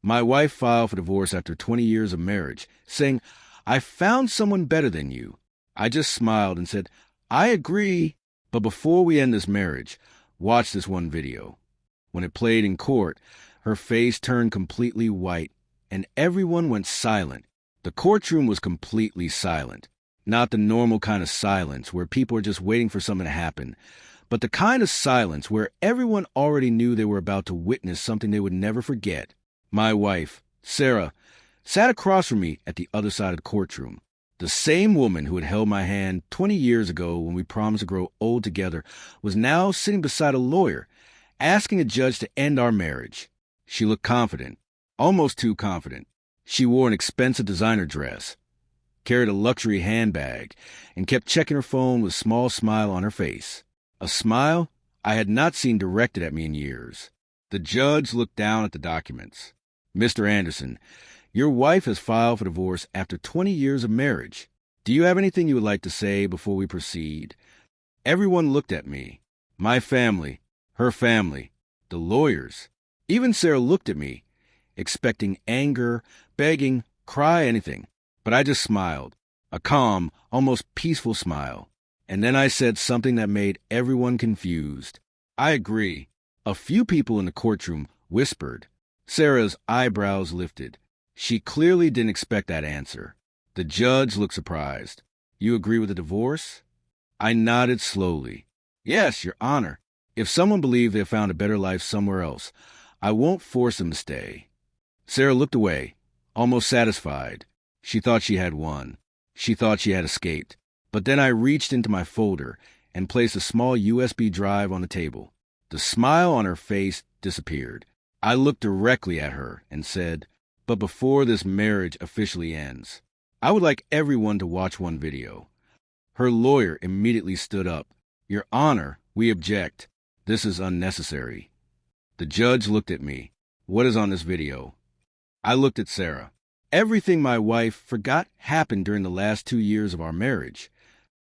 My wife filed for divorce after 20 years of marriage, saying, "I found someone better than you." I just smiled and said, "I agree, but before we end this marriage, watch this one video." When it played in court, her face turned completely white, and everyone went silent. The courtroom was completely silent. Not the normal kind of silence where people are just waiting for something to happen, but the kind of silence where everyone already knew they were about to witness something they would never forget. My wife, Sarah, sat across from me at the other side of the courtroom. The same woman who had held my hand 20 years ago when we promised to grow old together was now sitting beside a lawyer, asking a judge to end our marriage. She looked confident, almost too confident. She wore an expensive designer dress, carried a luxury handbag, and kept checking her phone with a small smile on her face. A smile I had not seen directed at me in years. The judge looked down at the documents. "Mr. Anderson, your wife has filed for divorce after 20 years of marriage. Do you have anything you would like to say before we proceed?" Everyone looked at me. My family, her family, the lawyers. Even Sarah looked at me, expecting anger, begging, cry, anything. But I just smiled, a calm, almost peaceful smile. And then I said something that made everyone confused. "I agree." A few people in the courtroom whispered. Sarah's eyebrows lifted. She clearly didn't expect that answer. The judge looked surprised. "You agree with the divorce?" I nodded slowly. "Yes, Your Honor. If someone believes they have found a better life somewhere else, I won't force them to stay." Sarah looked away, almost satisfied. She thought she had won. She thought she had escaped. But then I reached into my folder and placed a small USB drive on the table. The smile on her face disappeared. I looked directly at her and said, "But before this marriage officially ends, I would like everyone to watch one video." Her lawyer immediately stood up. "Your Honor, we object. This is unnecessary." The judge looked at me. "What is on this video?" I looked at Sarah. Everything my wife forgot happened during the last 2 years of our marriage.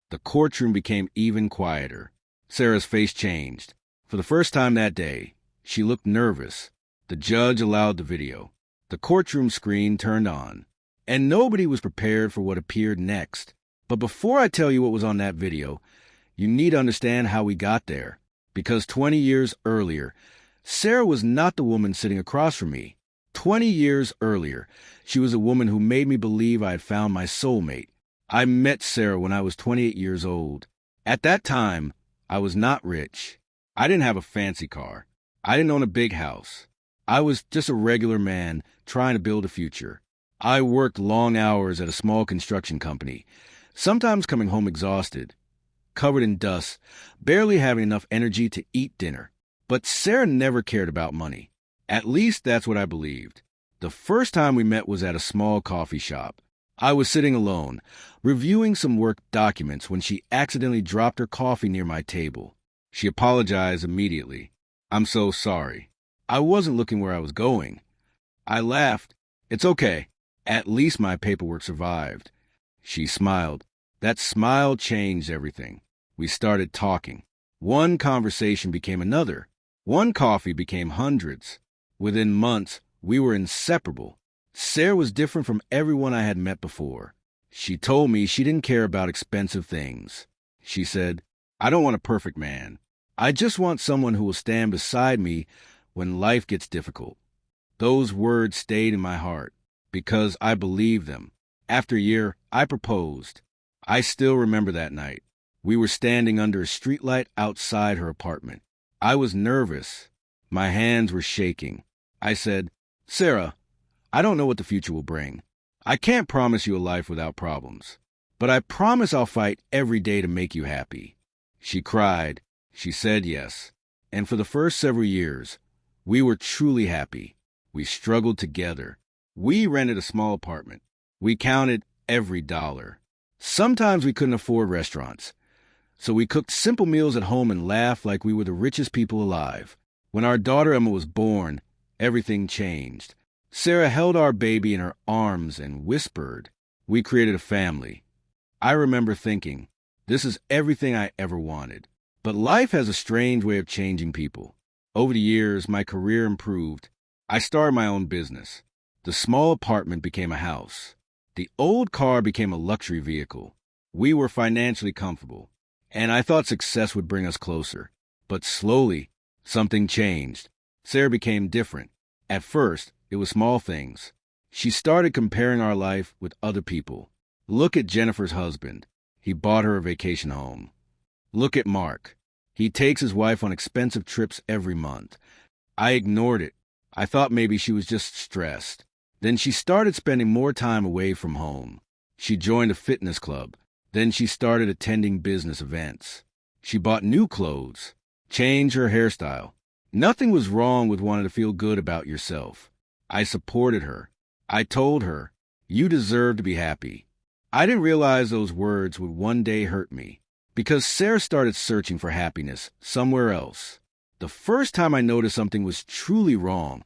The courtroom became even quieter. Sarah's face changed. For the first time that day, she looked nervous. The judge allowed the video. The courtroom screen turned on, and nobody was prepared for what appeared next. But before I tell you what was on that video, you need to understand how we got there. Because 20 years earlier, Sarah was not the woman sitting across from me. 20 years earlier, she was a woman who made me believe I had found my soulmate. I met Sarah when I was 28 years old. At that time, I was not rich. I didn't have a fancy car. I didn't own a big house. I was just a regular man trying to build a future. I worked long hours at a small construction company, sometimes coming home exhausted, covered in dust, barely having enough energy to eat dinner. But Sarah never cared about money. At least that's what I believed. The first time we met was at a small coffee shop. I was sitting alone, reviewing some work documents when she accidentally dropped her coffee near my table. She apologized immediately. "I'm so sorry. I wasn't looking where I was going." I laughed. "It's okay. At least my paperwork survived." She smiled. That smile changed everything. We started talking. One conversation became another. One coffee became hundreds. Within months, we were inseparable. Sarah was different from everyone I had met before. She told me she didn't care about expensive things. She said, "I don't want a perfect man. I just want someone who will stand beside me when life gets difficult." Those words stayed in my heart because I believed them. After a year, I proposed. I still remember that night. We were standing under a streetlight outside her apartment. I was nervous. My hands were shaking. I said, "Sarah, I don't know what the future will bring. I can't promise you a life without problems, but I promise I'll fight every day to make you happy." She cried. She said yes. And for the first several years, we were truly happy. We struggled together. We rented a small apartment. We counted every dollar. Sometimes we couldn't afford restaurants, so we cooked simple meals at home and laughed like we were the richest people alive. When our daughter Emma was born, everything changed. Sarah held our baby in her arms and whispered. We created a family. I remember thinking, this is everything I ever wanted. But life has a strange way of changing people. Over the years, my career improved. I started my own business. The small apartment became a house. The old car became a luxury vehicle. We were financially comfortable, and I thought success would bring us closer. But slowly, something changed. Sarah became different. At first, it was small things. She started comparing our life with other people. Look at Jennifer's husband. He bought her a vacation home. Look at Mark. He takes his wife on expensive trips every month. I ignored it. I thought maybe she was just stressed. Then she started spending more time away from home. She joined a fitness club. Then she started attending business events. She bought new clothes, changed her hairstyle. Nothing was wrong with wanting to feel good about yourself. I supported her. I told her, "You deserve to be happy." I didn't realize those words would one day hurt me, because Sarah started searching for happiness somewhere else. The first time I noticed something was truly wrong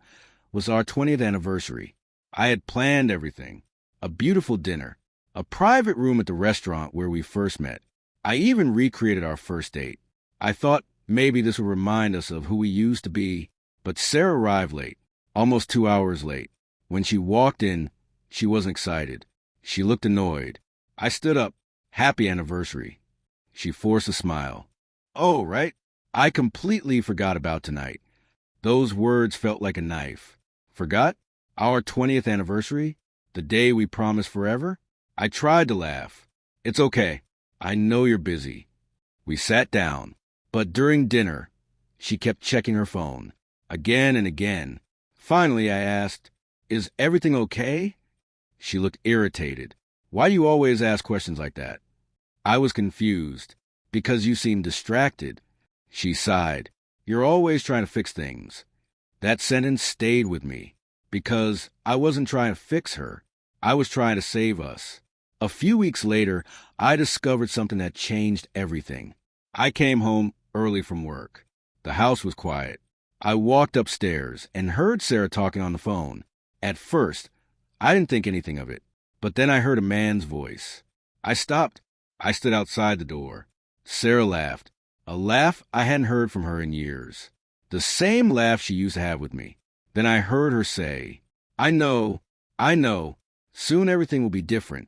was our 20th anniversary. I had planned everything: a beautiful dinner, a private room at the restaurant where we first met. I even recreated our first date. I thought maybe this would remind us of who we used to be, but Sarah arrived late, almost 2 hours late. When she walked in, she wasn't excited. She looked annoyed. I stood up. "Happy anniversary." She forced a smile. "Oh, right. I completely forgot about tonight." Those words felt like a knife. Forgot? Our 20th anniversary? The day we promised forever? I tried to laugh. "It's okay. I know you're busy." We sat down. But during dinner, she kept checking her phone. Again and again. Finally, I asked, "Is everything okay?" She looked irritated. "Why do you always ask questions like that?" I was confused. "Because you seem distracted." She sighed. "You're always trying to fix things." That sentence stayed with me, because I wasn't trying to fix her. I was trying to save us. A few weeks later, I discovered something that changed everything. I came home early from work. The house was quiet. I walked upstairs and heard Sarah talking on the phone. At first, I didn't think anything of it, but then I heard a man's voice. I stopped. I stood outside the door. Sarah laughed, a laugh I hadn't heard from her in years. The same laugh she used to have with me. Then I heard her say, I know, soon everything will be different."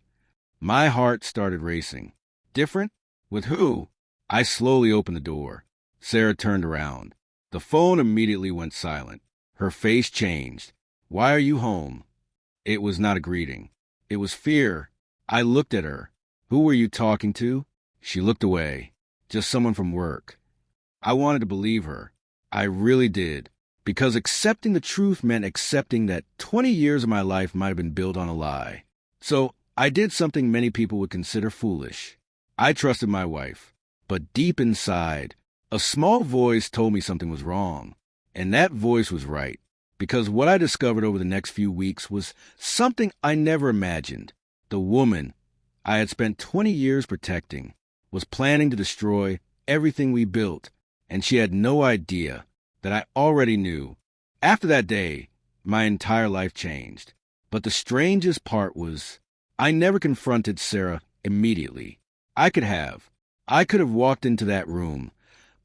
My heart started racing. Different? With who? I slowly opened the door. Sarah turned around. The phone immediately went silent. Her face changed. "Why are you home?" It was not a greeting. It was fear. I looked at her. "Who were you talking to?" She looked away. "Just someone from work." I wanted to believe her. I really did. Because accepting the truth meant accepting that 20 years of my life might have been built on a lie. So I did something many people would consider foolish. I trusted my wife. But deep inside, a small voice told me something was wrong. And that voice was right. Because what I discovered over the next few weeks was something I never imagined. The woman I had spent 20 years protecting was planning to destroy everything we built, and she had no idea that I already knew. After that day, my entire life changed. But the strangest part was I never confronted Sarah immediately. I could have. I could have walked into that room,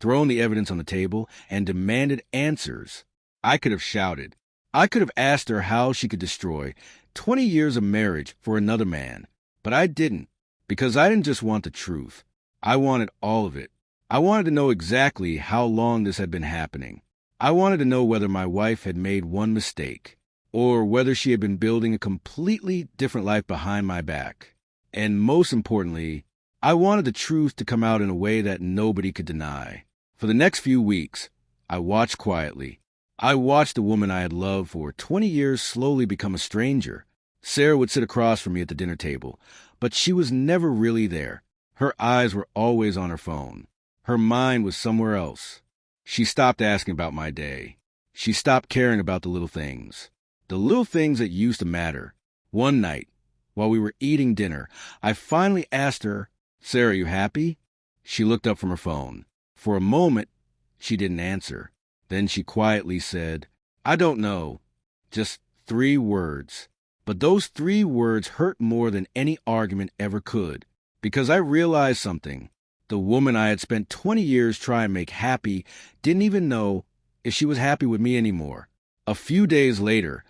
thrown the evidence on the table, and demanded answers. I could have shouted. I could have asked her how she could destroy 20 years of marriage for another man. But I didn't, because I didn't just want the truth. I wanted all of it. I wanted to know exactly how long this had been happening. I wanted to know whether my wife had made one mistake, or whether she had been building a completely different life behind my back. And most importantly, I wanted the truth to come out in a way that nobody could deny. For the next few weeks, I watched quietly. I watched the woman I had loved for 20 years slowly become a stranger. Sarah would sit across from me at the dinner table, but she was never really there. Her eyes were always on her phone. Her mind was somewhere else. She stopped asking about my day. She stopped caring about the little things that used to matter. One night, while we were eating dinner, I finally asked her, "Sarah, you happy?" She looked up from her phone. For a moment, she didn't answer. Then she quietly said, "I don't know." Just 3 words. But those 3 words hurt more than any argument ever could, because I realized something. The woman I had spent 20 years trying to make happy didn't even know if she was happy with me anymore. A few days later,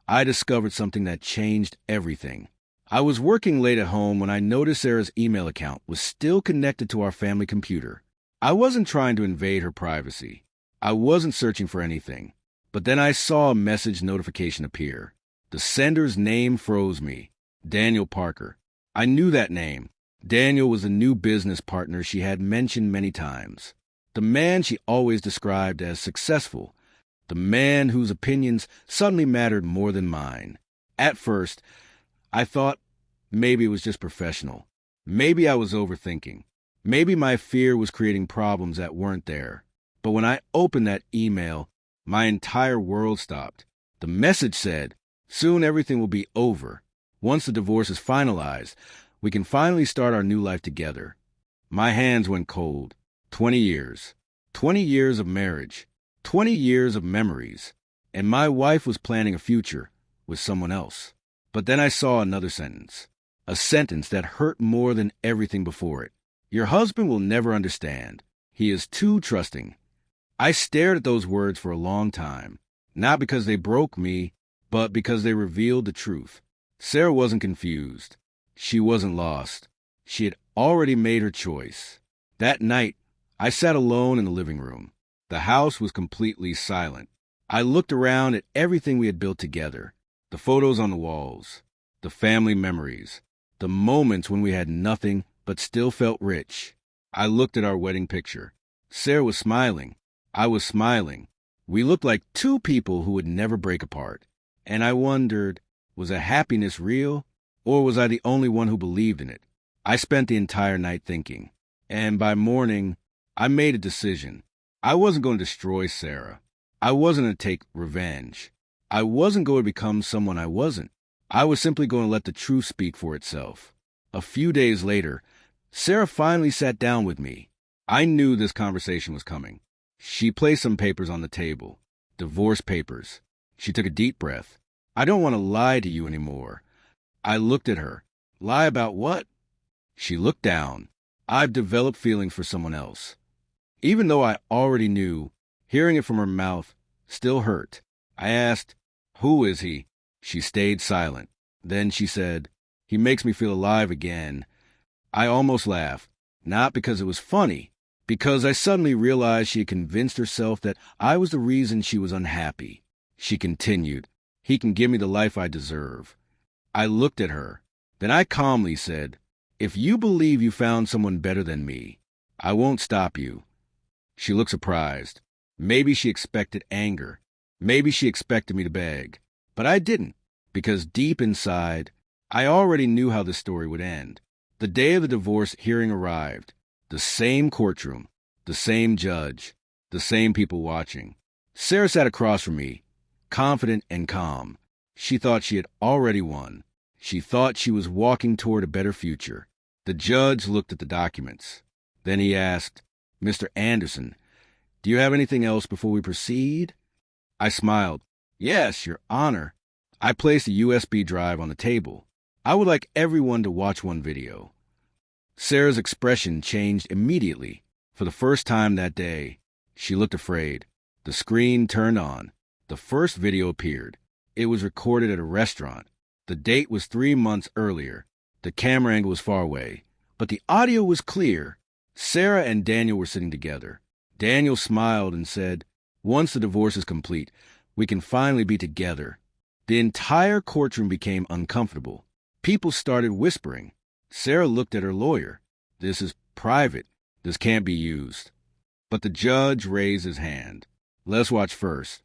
I discovered something that changed everything. I was working late at home when I noticed Sarah's email account was still connected to our family computer. I wasn't trying to invade her privacy. I wasn't searching for anything. But then I saw a message notification appear. The sender's name froze me. Daniel Parker. I knew that name. Daniel was a new business partner she had mentioned many times. The man she always described as successful. The man whose opinions suddenly mattered more than mine. At first, I thought maybe it was just professional. Maybe I was overthinking. Maybe my fear was creating problems that weren't there. But when I opened that email, my entire world stopped. The message said, "Soon everything will be over. Once the divorce is finalized, we can finally start our new life together." My hands went cold. 20 years. 20 years of marriage. 20 years of memories. And my wife was planning a future with someone else. But then I saw another sentence. A sentence that hurt more than everything before it. "Your husband will never understand. He is too trusting." I stared at those words for a long time, not because they broke me, but because they revealed the truth. Sarah wasn't confused. She wasn't lost. She had already made her choice. That night, I sat alone in the living room. The house was completely silent. I looked around at everything we had built together. The photos on the walls, the family memories, the moments when we had nothing but still felt rich. I looked at our wedding picture. Sarah was smiling. I was smiling. We looked like two people who would never break apart. And I wondered, was the happiness real, or was I the only one who believed in it? I spent the entire night thinking. And by morning, I made a decision. I wasn't going to destroy Sarah. I wasn't going to take revenge. I wasn't going to become someone I wasn't. I was simply going to let the truth speak for itself. A few days later, Sarah finally sat down with me. I knew this conversation was coming. She placed some papers on the table. Divorce papers. She took a deep breath. "I don't want to lie to you anymore." I looked at her. "Lie about what?" She looked down. "I've developed feelings for someone else." Even though I already knew, hearing it from her mouth still hurt. I asked, "Who is he?" She stayed silent. Then she said, "He makes me feel alive again." I almost laughed, not because it was funny, because I suddenly realized she had convinced herself that I was the reason she was unhappy. She continued, "He can give me the life I deserve." I looked at her. Then I calmly said, "If you believe you found someone better than me, I won't stop you." She looked surprised. Maybe she expected anger. Maybe she expected me to beg. But I didn't, because deep inside, I already knew how the story would end. The day of the divorce hearing arrived. The same courtroom, the same judge, the same people watching. Sarah sat across from me, confident and calm. She thought she had already won. She thought she was walking toward a better future. The judge looked at the documents. Then he asked, "Mr. Anderson, do you have anything else before we proceed?" I smiled. "Yes, Your Honor." I placed a USB drive on the table. "I would like everyone to watch one video." Sarah's expression changed immediately. For the first time that day, she looked afraid. The screen turned on. The first video appeared. It was recorded at a restaurant. The date was 3 months earlier. The camera angle was far away, but the audio was clear. Sarah and Daniel were sitting together. Daniel smiled and said, "Once the divorce is complete, we can finally be together." The entire courtroom became uncomfortable. People started whispering. Sarah looked at her lawyer. "This is private. This can't be used." But the judge raised his hand. "Let's watch first."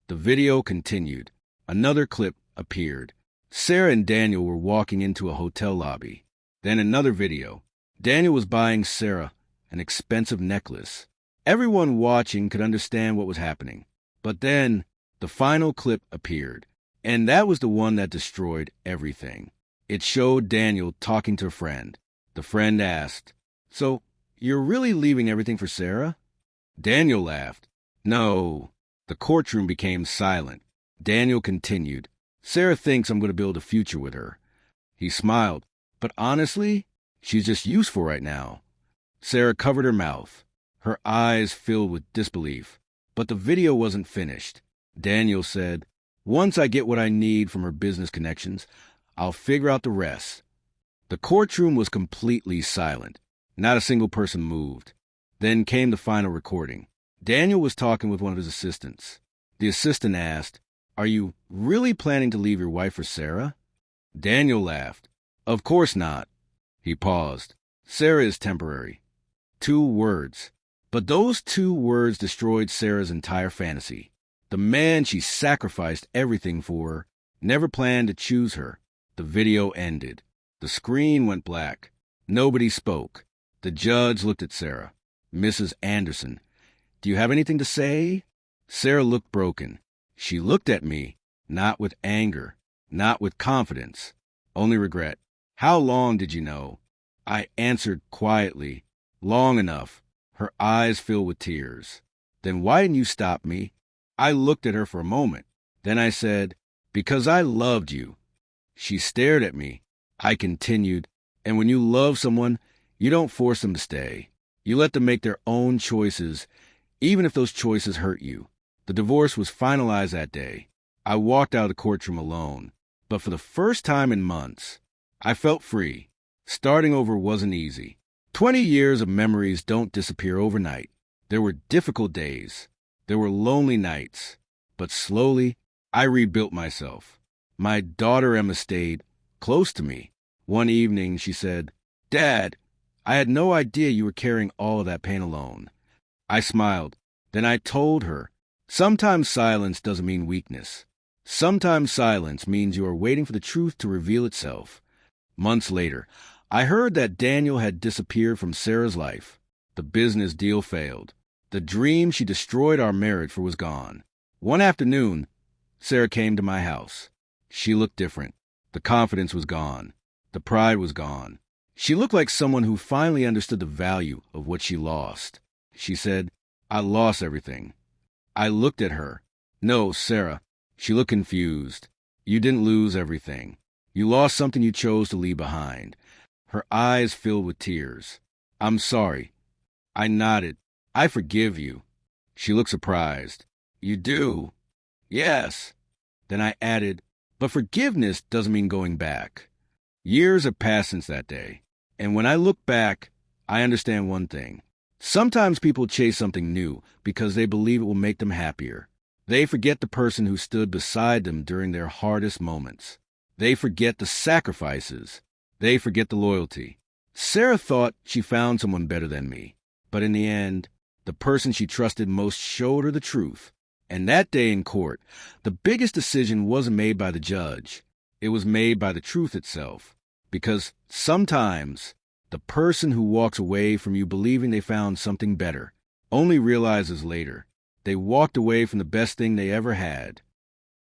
The video continued. Another clip appeared. Sarah and Daniel were walking into a hotel lobby. Then another video. Daniel was buying Sarah an expensive necklace. Everyone watching could understand what was happening. But then the final clip appeared. And that was the one that destroyed everything. It showed Daniel talking to a friend. The friend asked, "So, you're really leaving everything for Sarah?" Daniel laughed. "No." The courtroom became silent. Daniel continued, "Sarah thinks I'm going to build a future with her." He smiled. "But honestly, she's just useful right now." Sarah covered her mouth. Her eyes filled with disbelief. But the video wasn't finished. Daniel said, Once I get what I need from her business connections, I'll figure out the rest. The courtroom was completely silent. Not a single person moved. Then came the final recording. Daniel was talking with one of his assistants. The assistant asked, "Are you really planning to leave your wife for Sarah?" Daniel laughed. "Of course not." He paused. "Sarah is temporary." 2 words. But those 2 words destroyed Sarah's entire fantasy. The man she sacrificed everything for never planned to choose her. The video ended. The screen went black. Nobody spoke. The judge looked at Sarah. "Mrs. Anderson, do you have anything to say?" Sarah looked broken. She looked at me, not with anger, not with confidence, only regret. "How long did you know?" I answered quietly, "Long enough." Her eyes filled with tears. "Then why didn't you stop me?" I looked at her for a moment. Then I said, "Because I loved you." She stared at me. I continued, "And when you love someone, you don't force them to stay. You let them make their own choices, even if those choices hurt you." The divorce was finalized that day. I walked out of the courtroom alone. But for the first time in months, I felt free. Starting over wasn't easy. 20 years of memories don't disappear overnight. There were difficult days. There were lonely nights. But slowly, I rebuilt myself. My daughter Emma stayed close to me. One evening, she said, "Dad, I had no idea you were carrying all of that pain alone." I smiled. Then I told her, sometimes silence doesn't mean weakness. Sometimes silence means you are waiting for the truth to reveal itself. Months later, I heard that Daniel had disappeared from Sarah's life. The business deal failed. The dream she destroyed our marriage for was gone. One afternoon, Sarah came to my house. She looked different. The confidence was gone. The pride was gone. She looked like someone who finally understood the value of what she lost. She said, "I lost everything." I looked at her. "No, Sarah." She looked confused. "You didn't lose everything. You lost something you chose to leave behind." Her eyes filled with tears. "I'm sorry." I nodded. "I forgive you." She looked surprised. "You do?" "Yes." Then I added, "But forgiveness doesn't mean going back." Years have passed since that day. And when I look back, I understand one thing. Sometimes people chase something new because they believe it will make them happier. They forget the person who stood beside them during their hardest moments. They forget the sacrifices. They forget the loyalty. Sarah thought she found someone better than me. But in the end, the person she trusted most showed her the truth. And that day in court, the biggest decision wasn't made by the judge. It was made by the truth itself. Because sometimes the person who walks away from you believing they found something better only realizes later they walked away from the best thing they ever had.